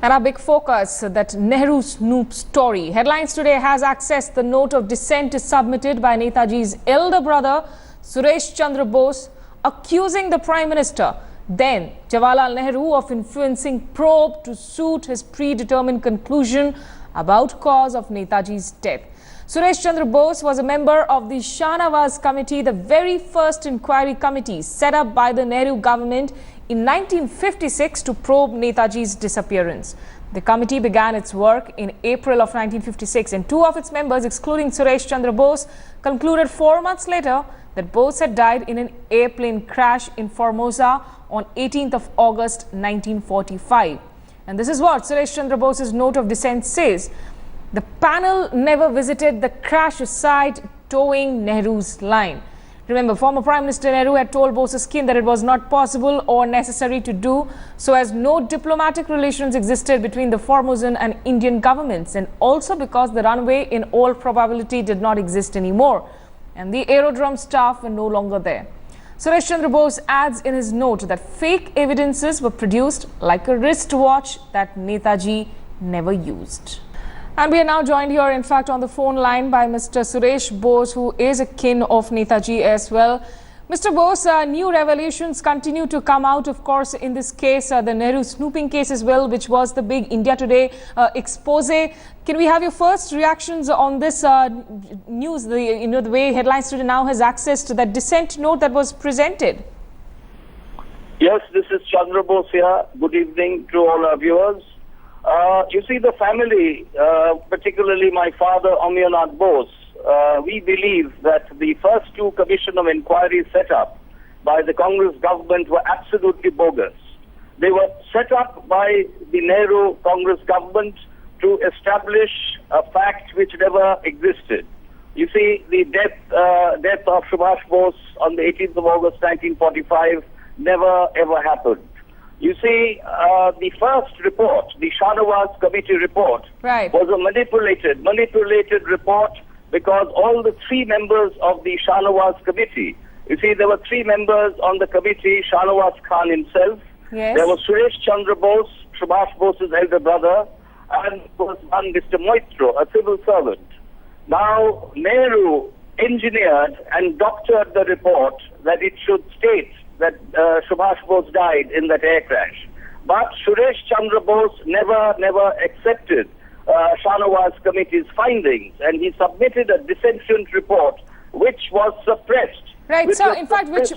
And our big focus, that Nehru Snoop story. Headlines today has accessed the note of dissent submitted by Netaji's elder brother, Suresh Chandra Bose, accusing the Prime Minister, then Jawaharlal Nehru, of influencing probe to suit his predetermined conclusion about cause of Netaji's death. Suresh Chandra Bose was a member of the Shahnawaz Committee, the very first inquiry committee set up by the Nehru government in 1956 to probe Netaji's disappearance. The committee began its work in April of 1956 and two of its members, excluding Suresh Chandra Bose, concluded 4 months later that Bose had died in an airplane crash in Formosa on 18th of August 1945. And this is what Suresh Chandra Bose's note of dissent says. The panel never visited the crash site, towing Nehru's line. Remember, former Prime Minister Nehru had told Bose's kin that it was not possible or necessary to do so, as no diplomatic relations existed between the Formosan and Indian governments, and also because the runway in all probability did not exist anymore and the aerodrome staff were no longer there. Suresh Chandra Bose adds in his note that fake evidences were produced like a wristwatch that Netaji never used. And we are now joined here, in fact, on the phone line by Mr. Suresh Bose, who is a kin of Netaji as well. Mr. Bose, new revelations continue to come out, of course, in this case, the Nehru snooping case as well, which was the big India Today expose. Can we have your first reactions on this news, the way Headlines Today now has access to that dissent note that was presented? Yes, this is Chandra Bose here. Good evening to all our viewers. You see, the family, particularly my father, Amyanath Bose, we believe that the first two commission of inquiry set up by the Congress government were absolutely bogus. They were set up by the Nehru Congress government to establish a fact which never existed. You see, the death of Subhash Bose on the 18th of August 1945 never ever happened. You see, the first report, the Shahnawaz Committee report, was a manipulated report, because all the three members of the Shahnawaz Committee, you see, there were three members on the committee: Shahnawaz Khan himself, there was Suresh Chandra Bose, Subhash Bose's elder brother, and there was one Mr. Moitro, a civil servant. Now, Nehru engineered and doctored the report that it should state that Subhash Bose died in that air crash. But Suresh Chandra Bose never accepted Shahnawaz Committee's findings, and he submitted a dissentient report which was suppressed. Right, so in fact, which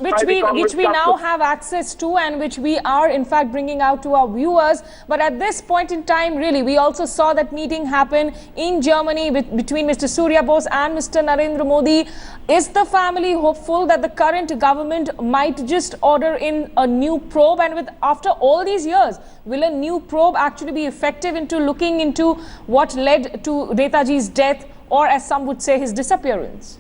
we now have access to, and which we are in fact bringing out to our viewers. But at this point in time, really, we also saw that meeting happen in Germany between Mr. Surya Bose and Mr. Narendra Modi. Is the family hopeful that the current government might just order in a new probe? And after all these years, will a new probe actually be effective into looking into what led to Netaji's death, or as some would say, his disappearance?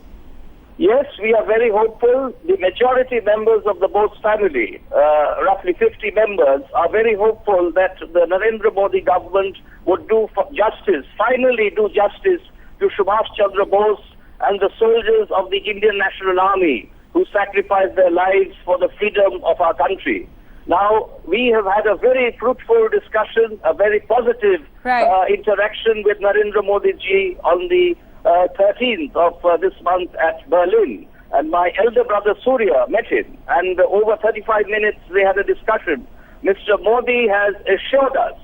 Yes, we are very hopeful. The majority members of the Bose family, roughly 50 members, are very hopeful that the Narendra Modi government would do justice, finally do justice to Subhash Chandra Bose and the soldiers of the Indian National Army who sacrificed their lives for the freedom of our country. Now, we have had a very fruitful discussion, a very positive interaction with Narendra Modi ji on the 13th of this month at Berlin, and my elder brother Surya met him, and over 35 minutes they had a discussion. Mr. Modi has assured us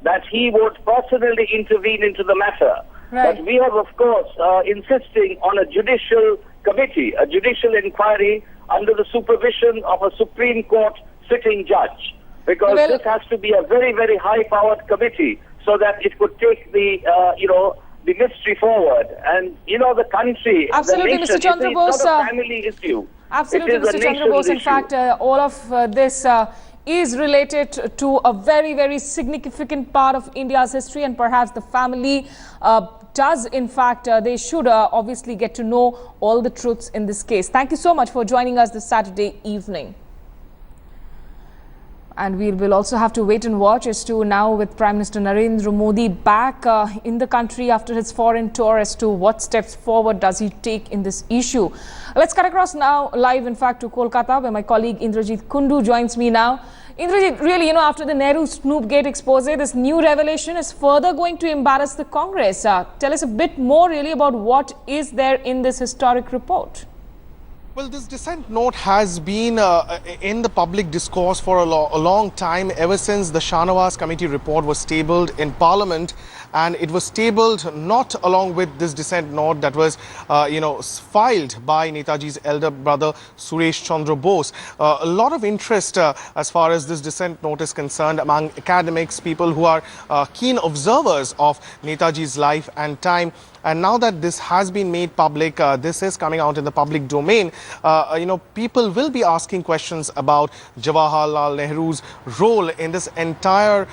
that he would personally intervene into the matter, but we are of course insisting on a judicial committee, a judicial inquiry under the supervision of a Supreme Court sitting judge, because this has to be a very, very high-powered committee so that it could take the the mystery forward. And the country, absolutely, the nation, Mr. Chandra Bose, it's not a family issue. Absolutely, Mr. Chandra Bose. In fact, all of this is related to a very, very significant part of India's history, and perhaps the family does, in fact, they should obviously get to know all the truths in this case. Thank you so much for joining us this Saturday evening. And we will also have to wait and watch as to now, with Prime Minister Narendra Modi back in the country after his foreign tour, as to what steps forward does he take in this issue. Let's cut across now live, in fact, to Kolkata, where my colleague Indrajit Kundu joins me now. Indrajit, really, after the Nehru Snoopgate expose, this new revelation is further going to embarrass the Congress. Tell us a bit more really about what is there in this historic report. Well, this dissent note has been in the public discourse for a long time, ever since the Shahnawaz Committee report was tabled in Parliament. And it was tabled not along with this dissent note that was, filed by Netaji's elder brother, Suresh Chandra Bose. A lot of interest as far as this dissent note is concerned among academics, people who are keen observers of Netaji's life and time. And now that this has been made public, this is coming out in the public domain, people will be asking questions about Jawaharlal Nehru's role in this entire,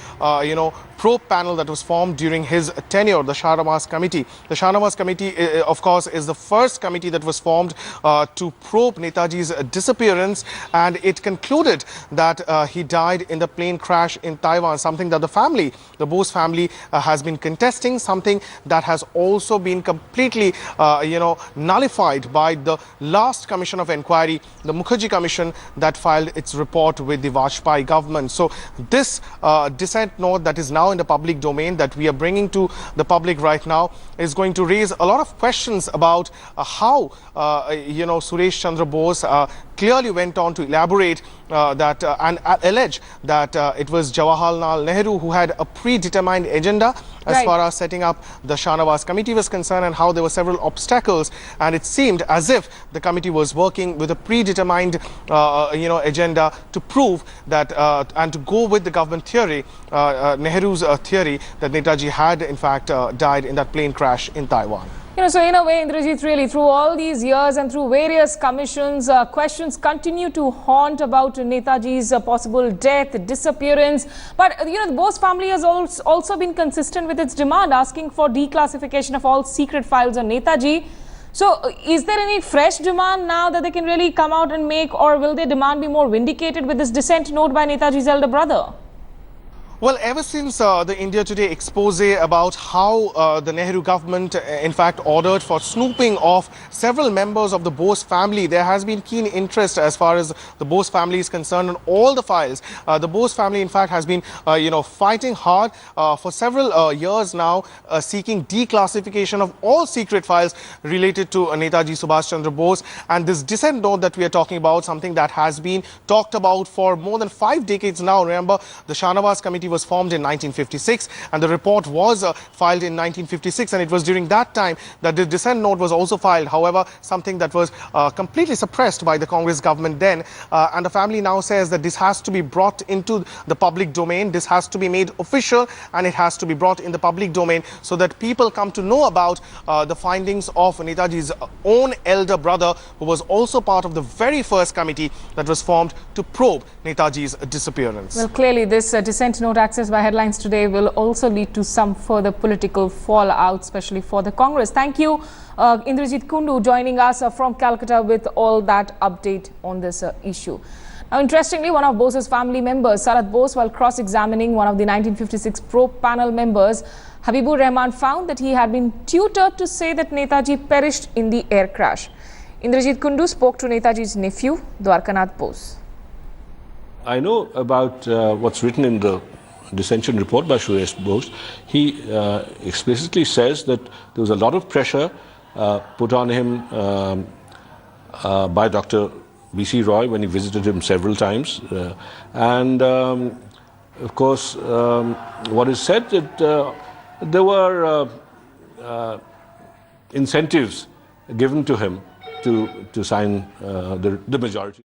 probe panel that was formed during his tenure, the Shahnawaz Committee. The Shahnawaz Committee, of course, is the first committee that was formed to probe Netaji's disappearance, and it concluded that he died in the plane crash in Taiwan, something that the family, the Bose family, has been contesting, something that has also been completely, nullified by the last commission of inquiry, the Mukherjee Commission, that filed its report with the Vajpayee government. So this dissent note that is now in the public domain that we are bringing to the public right now is going to raise a lot of questions about how, Suresh Chandra Bose clearly went on to elaborate that and allege that it was Jawaharlal Nehru who had a predetermined agenda as far as setting up the Shahnawaz Committee was concerned, and how there were several obstacles, and it seemed as if the committee was working with a predetermined agenda to prove that and to go with the government theory, Nehru's theory, that Netaji had in fact died in that plane crash in Taiwan. So in a way, Indrajit, really, through all these years and through various commissions, questions continue to haunt about Netaji's possible death, disappearance. But, the Bose family has also been consistent with its demand, asking for declassification of all secret files on Netaji. So, is there any fresh demand now that they can really come out and make, or will their demand be more vindicated with this dissent note by Netaji's elder brother? Well, ever since the India Today expose about how the Nehru government, in fact, ordered for snooping of several members of the Bose family, there has been keen interest as far as the Bose family is concerned on all the files. The Bose family, in fact, has been, fighting hard for several years now, seeking declassification of all secret files related to Netaji Subhash Chandra Bose. And this dissent note that we are talking about, something that has been talked about for more than 5 decades now. Remember, the Shahnawaz Committee was formed in 1956, and the report was filed in 1956, and it was during that time that the dissent note was also filed. However, something that was completely suppressed by the Congress government then, and the family now says that this has to be brought into the public domain, this has to be made official, and it has to be brought in the public domain so that people come to know about the findings of Netaji's own elder brother, who was also part of the very first committee that was formed to probe Netaji's disappearance. Well, clearly this dissent note accessed by Headlines Today will also lead to some further political fallout, especially for the Congress. Thank you, Indrajit Kundu, joining us from Calcutta with all that update on this issue. Now, interestingly, one of Bose's family members, Sarat Bose, while cross-examining one of the 1956 probe panel members, Habibur Rahman, found that he had been tutored to say that Netaji perished in the air crash. Indrajit Kundu spoke to Netaji's nephew, Dwarkanath Bose. I know about what's written in the dissension report by Suresh Bose. He explicitly says that there was a lot of pressure put on him by Dr. B.C. Roy when he visited him several times. Of course, what is said that there were incentives given to him to sign the majority.